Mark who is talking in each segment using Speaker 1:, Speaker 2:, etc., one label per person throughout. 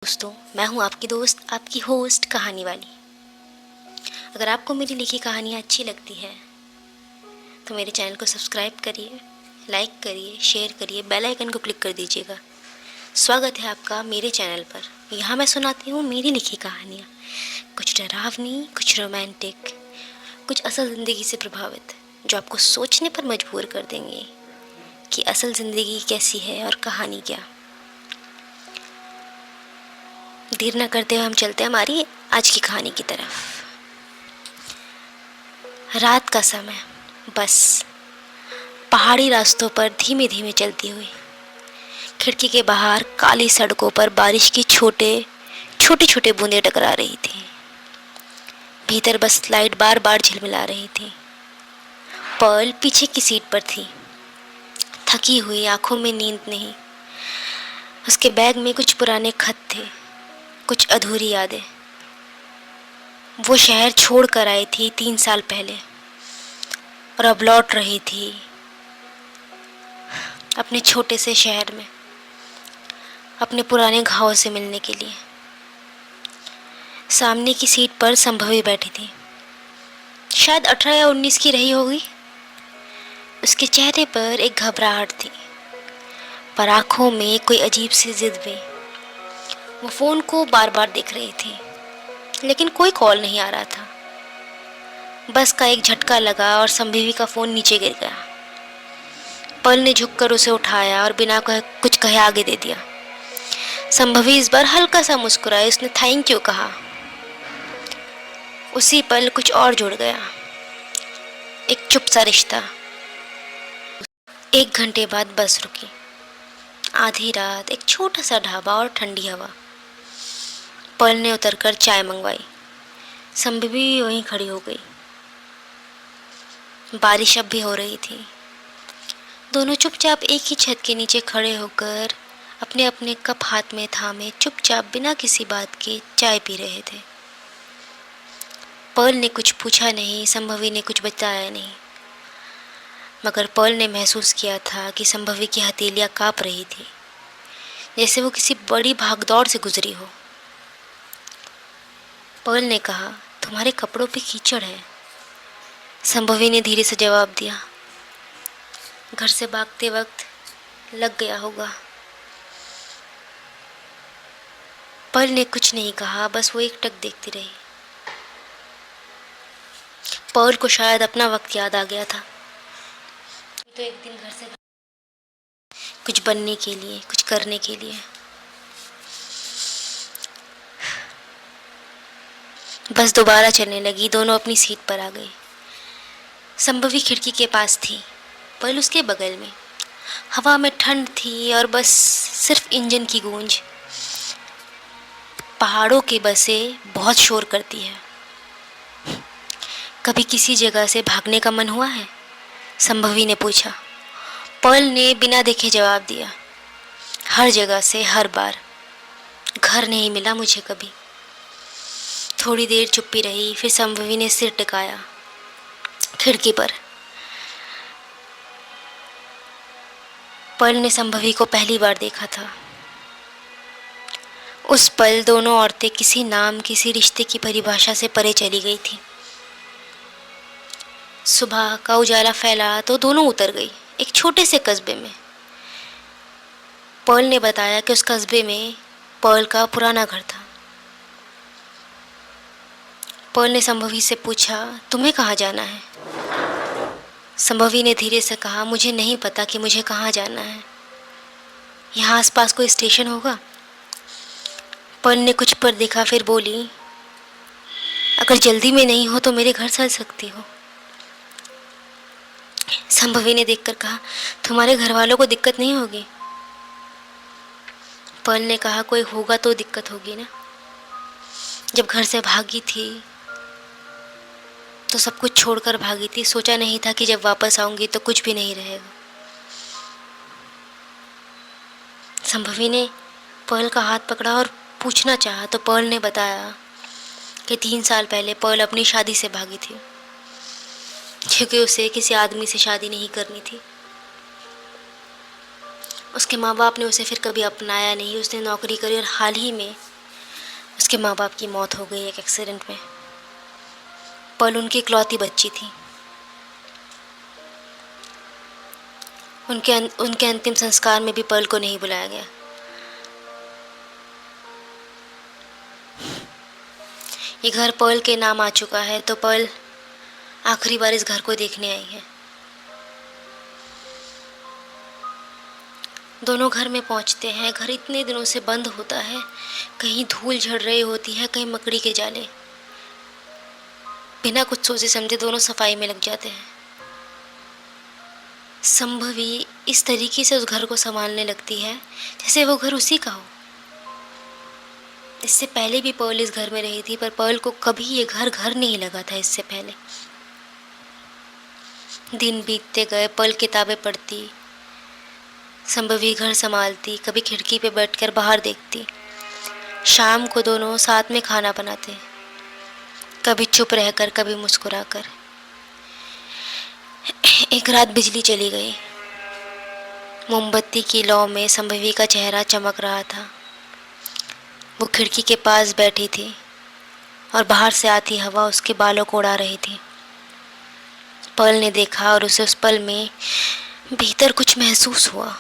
Speaker 1: दोस्तों, मैं हूं आपकी दोस्त, आपकी होस्ट कहानी वाली। अगर आपको मेरी लिखी कहानियाँ अच्छी लगती है तो मेरे चैनल को सब्सक्राइब करिए, लाइक करिए, शेयर करिए, बेल आइकन को क्लिक कर दीजिएगा। स्वागत है आपका मेरे चैनल पर। यहाँ मैं सुनाती हूँ मेरी लिखी कहानियाँ, कुछ डरावनी, कुछ रोमांटिक, कुछ असल ज़िंदगी से प्रभावित, जो आपको सोचने पर मजबूर कर देंगे कि असल ज़िंदगी कैसी है और कहानी क्या। देर न करते हुए हम चलते हैं हमारी आज की कहानी की तरफ। रात का समय, बस पहाड़ी रास्तों पर धीमे धीमे चलती हुई, खिड़की के बाहर काली सड़कों पर बारिश की छोटे छोटे बूंदें टकरा रही थी। भीतर बस लाइट बार बार झिलमिला रही थी। पर्ल पीछे की सीट पर थी, थकी हुई, आंखों में नींद नहीं। उसके बैग में कुछ पुराने खत थे, कुछ अधूरी यादें। वो शहर छोड़ कर आई थी 3 साल पहले और अब लौट रही थी अपने छोटे से शहर में, अपने पुराने घावों से मिलने के लिए। सामने की सीट पर संभवी बैठी थी, शायद 18 या 19 की रही होगी। उसके चेहरे पर एक घबराहट थी, पर आंखों में कोई अजीब सी जिद भी। वो फ़ोन को बार बार देख रही थी, लेकिन कोई कॉल नहीं आ रहा था। बस का एक झटका लगा और संभवी का फ़ोन नीचे गिर गया। पर्ल ने झुककर उसे उठाया और बिना कुछ कहे आगे दे दिया। संभवी इस बार हल्का सा मुस्कुराई। उसने थैंक यू कहा। उसी पल कुछ और जुड़ गया, एक चुप सा रिश्ता। 1 घंटे बाद बस रुकी। आधी रात, एक छोटा सा ढाबा और ठंडी हवा। पर्ल ने उतरकर चाय मंगवाई। संभवी वहीं खड़ी हो गई। बारिश अब भी हो रही थी। दोनों चुपचाप एक ही छत के नीचे खड़े होकर अपने अपने कप हाथ में थामे चुपचाप बिना किसी बात के चाय पी रहे थे। पर्ल ने कुछ पूछा नहीं, संभवी ने कुछ बताया नहीं, मगर पर्ल ने महसूस किया था कि संभवी की हथेलियां कांप रही थी, जैसे वो किसी बड़ी भागदौड़ से गुजरी हो। पर्ल ने कहा, तुम्हारे कपड़ों पे कीचड़ है। संभवी ने धीरे से जवाब दिया, घर से भागते वक्त लग गया होगा। पर्ल ने कुछ नहीं कहा, बस वो एकटक देखती रही। पर्ल को शायद अपना वक्त याद आ गया था। तो एक दिन घर से कुछ बनने के लिए, कुछ करने के लिए। बस दोबारा चलने लगी। दोनों अपनी सीट पर आ गए। संभवी खिड़की के पास थी, पर्ल उसके बगल में। हवा में ठंड थी और बस सिर्फ इंजन की गूंज। पहाड़ों की बसें बहुत शोर करती है। कभी किसी जगह से भागने का मन हुआ है? संभवी ने पूछा। पर्ल ने बिना देखे जवाब दिया, हर जगह से, हर बार। घर नहीं मिला मुझे कभी। थोड़ी देर चुप्पी रही, फिर संभवी ने सिर टिकाया खिड़की पर। पर्ल ने संभवी को पहली बार देखा था। उस पल दोनों औरतें किसी नाम, किसी रिश्ते की परिभाषा से परे चली गई थी। सुबह का उजाला फैला तो दोनों उतर गई एक छोटे से कस्बे में। पर्ल ने बताया कि उस कस्बे में पर्ल का पुराना घर था। पर्ल ने संभवी से पूछा, तुम्हें कहाँ जाना है? संभवी ने धीरे से कहा, मुझे नहीं पता कि मुझे कहाँ जाना है। यहाँ आसपास कोई स्टेशन होगा? पर्ल ने कुछ पर देखा, फिर बोली, अगर जल्दी में नहीं हो तो मेरे घर चल सकती हो। संभवी ने देखकर कहा, तुम्हारे घर वालों को दिक्कत नहीं होगी? पर्ल ने कहा, कोई होगा तो दिक्कत होगी ना। जब घर से भागी थी तो सब कुछ छोड़कर भागी थी। सोचा नहीं था कि जब वापस आऊंगी तो कुछ भी नहीं रहेगा। संभवी ने पर्ल का हाथ पकड़ा और पूछना चाहा तो पर्ल ने बताया कि 3 साल पहले पर्ल अपनी शादी से भागी थी, क्योंकि उसे किसी आदमी से शादी नहीं करनी थी। उसके माँ बाप ने उसे फिर कभी अपनाया नहीं। उसने नौकरी करी और हाल ही में उसके माँ बाप की मौत हो गई एक एक्सीडेंट में। पर्ल उनकी इकलौती बच्ची थी। उनके अंतिम संस्कार में भी पर्ल को नहीं बुलाया गया। ये घर पर्ल के नाम आ चुका है, तो पर्ल आखिरी बार इस घर को देखने आई है। दोनों घर में पहुंचते हैं। घर इतने दिनों से बंद होता है, कहीं धूल झड़ रही होती है, कहीं मकड़ी के जाले। बिना कुछ सोचे समझे दोनों सफाई में लग जाते हैं। संभवी इस तरीके से उस घर को संभालने लगती है जैसे वो घर उसी का हो। इससे पहले भी पर्ल इस घर में रही थी, पर पर्ल को कभी ये घर घर नहीं लगा था इससे पहले। दिन बीतते गए, पर्ल किताबें पढ़ती, संभवी घर संभालती, कभी खिड़की पे बैठकर बाहर देखती। शाम को दोनों साथ में खाना बनाते, कभी चुप रहकर, कभी मुस्कुराकर। एक रात बिजली चली गई। मोमबत्ती की लौ में संभवी का चेहरा चमक रहा था। वो खिड़की के पास बैठी थी और बाहर से आती हवा उसके बालों को उड़ा रही थी। पर्ल ने देखा और उसे उस पल में भीतर कुछ महसूस हुआ।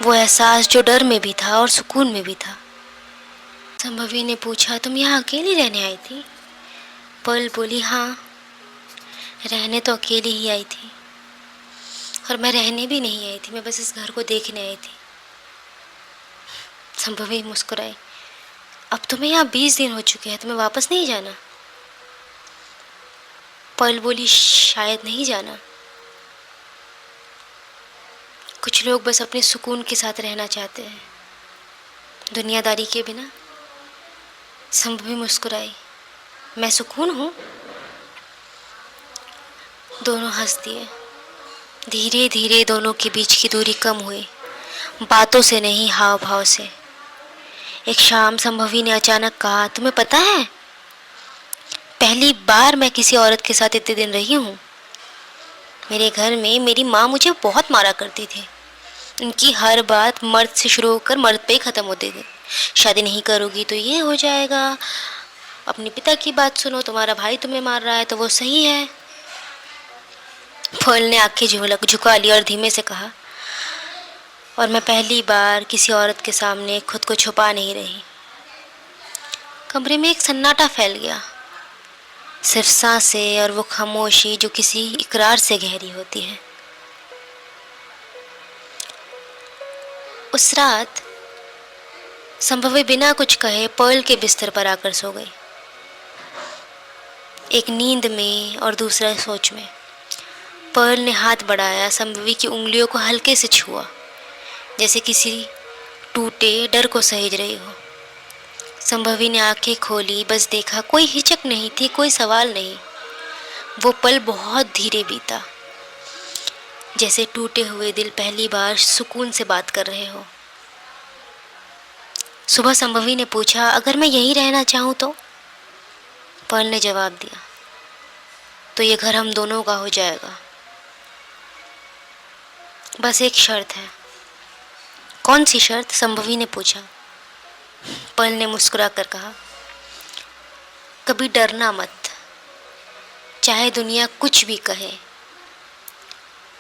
Speaker 1: वो एहसास जो डर में भी था और सुकून में भी था। संभवी ने पूछा, तुम यहाँ अकेली रहने आई थी? पर्ल बोली, हाँ, रहने तो अकेली ही आई थी, और मैं रहने भी नहीं आई थी, मैं बस इस घर को देखने आई थी। संभवी मुस्कुराई, अब तुम्हें यहाँ 20 दिन हो चुके हैं, तुम्हें वापस नहीं जाना? पर्ल बोली, शायद नहीं जाना। कुछ लोग बस अपने सुकून के साथ रहना चाहते हैं, दुनियादारी के बिना। संभवी मुस्कुराई, मैं सुकून हूँ। दोनों हंस दिए। धीरे धीरे दोनों के बीच की दूरी कम हुई, बातों से नहीं, हाव भाव से। एक शाम संभवी ने अचानक कहा, तुम्हें पता है, पहली बार मैं किसी औरत के साथ इतने दिन रही हूँ। मेरे घर में मेरी माँ मुझे बहुत मारा करती थी। उनकी हर बात मर्द से शुरू होकर मर्द पे ही ख़त्म होती थी। शादी नहीं करोगी तो ये हो जाएगा, अपने पिता की बात सुनो, तुम्हारा भाई तुम्हें मार रहा है तो वो सही है। पर्ल ने आंखें झुका ली और धीमे से कहा, और मैं पहली बार किसी औरत के सामने खुद को छुपा नहीं रही। कमरे में एक सन्नाटा फैल गया, सिर्फ सांसें और वो खामोशी जो किसी इकरार से गहरी होती है। उस रात संभवी बिना कुछ कहे पर्ल के बिस्तर पर आकर सो गई, एक नींद में और दूसरा सोच में। पर्ल ने हाथ बढ़ाया, संभवी की उंगलियों को हल्के से छुआ, जैसे किसी टूटे डर को सहेज रही हो। संभवी ने आंखें खोली, बस देखा, कोई हिचक नहीं थी, कोई सवाल नहीं। वो पल बहुत धीरे बीता, जैसे टूटे हुए दिल पहली बार सुकून से बात कर रहे हो। सुबह संभवी ने पूछा, अगर मैं यहीं रहना चाहूँ तो? पर्ल ने जवाब दिया, तो ये घर हम दोनों का हो जाएगा, बस एक शर्त है। कौन सी शर्त? संभवी ने पूछा। पर्ल ने मुस्कुरा कर कहा, कभी डरना मत, चाहे दुनिया कुछ भी कहे,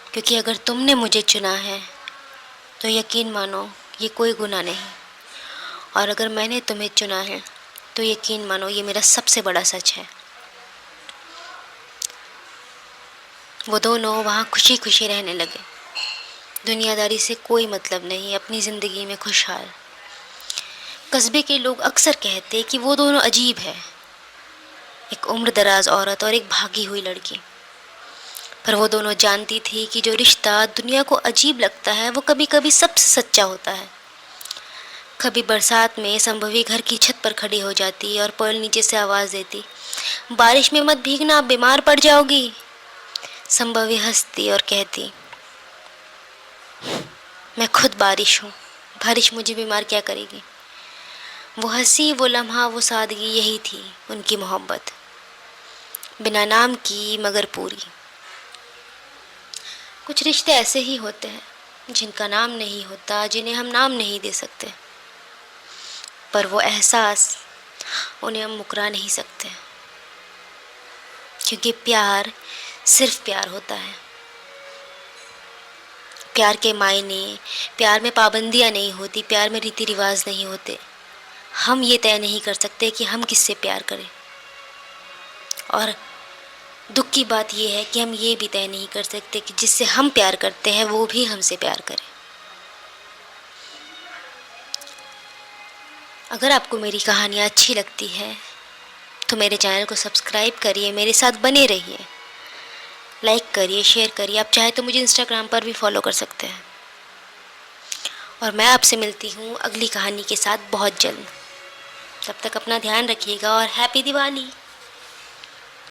Speaker 1: क्योंकि अगर तुमने मुझे चुना है तो यकीन मानो ये कोई गुनाह नहीं, और अगर मैंने तुम्हें चुना है तो यकीन मानो ये मेरा सबसे बड़ा सच है। वो दोनों वहाँ खुशी खुशी रहने लगे, दुनियादारी से कोई मतलब नहीं, अपनी ज़िंदगी में खुशहाल। कस्बे के लोग अक्सर कहते कि वो दोनों अजीब है, एक उम्र दराज औरत और एक भागी हुई लड़की। पर वो दोनों जानती थी कि जो रिश्ता दुनिया को अजीब लगता है वो कभी कभी सबसे सच्चा होता है। कभी बरसात में संभवी घर की छत पर खड़ी हो जाती और पर्ल नीचे से आवाज़ देती, बारिश में मत भीगना, बीमार पड़ जाओगी। संभवी हंसती और कहती, मैं खुद बारिश हूँ, बारिश मुझे बीमार क्या करेगी। वो हंसी, वो लम्हा, वो सादगी, यही थी उनकी मोहब्बत, बिना नाम की मगर पूरी। कुछ रिश्ते ऐसे ही होते हैं जिनका नाम नहीं होता, जिन्हें हम नाम नहीं दे सकते, पर वो एहसास, उन्हें हम मुकरा नहीं सकते, क्योंकि प्यार सिर्फ प्यार होता है। प्यार के मायने, प्यार में पाबंदियाँ नहीं होती, प्यार में रीति रिवाज नहीं होते। हम ये तय नहीं कर सकते कि हम किससे प्यार करें, और दुख की बात यह है कि हम ये भी तय नहीं कर सकते कि जिससे हम प्यार करते हैं वो भी हमसे प्यार करे। अगर आपको मेरी कहानियाँ अच्छी लगती है तो मेरे चैनल को सब्सक्राइब करिए, मेरे साथ बने रहिए, लाइक करिए, शेयर करिए। आप चाहे तो मुझे इंस्टाग्राम पर भी फॉलो कर सकते हैं। और मैं आपसे मिलती हूँ अगली कहानी के साथ बहुत जल्द। तब तक अपना ध्यान रखिएगा और हैप्पी दिवाली।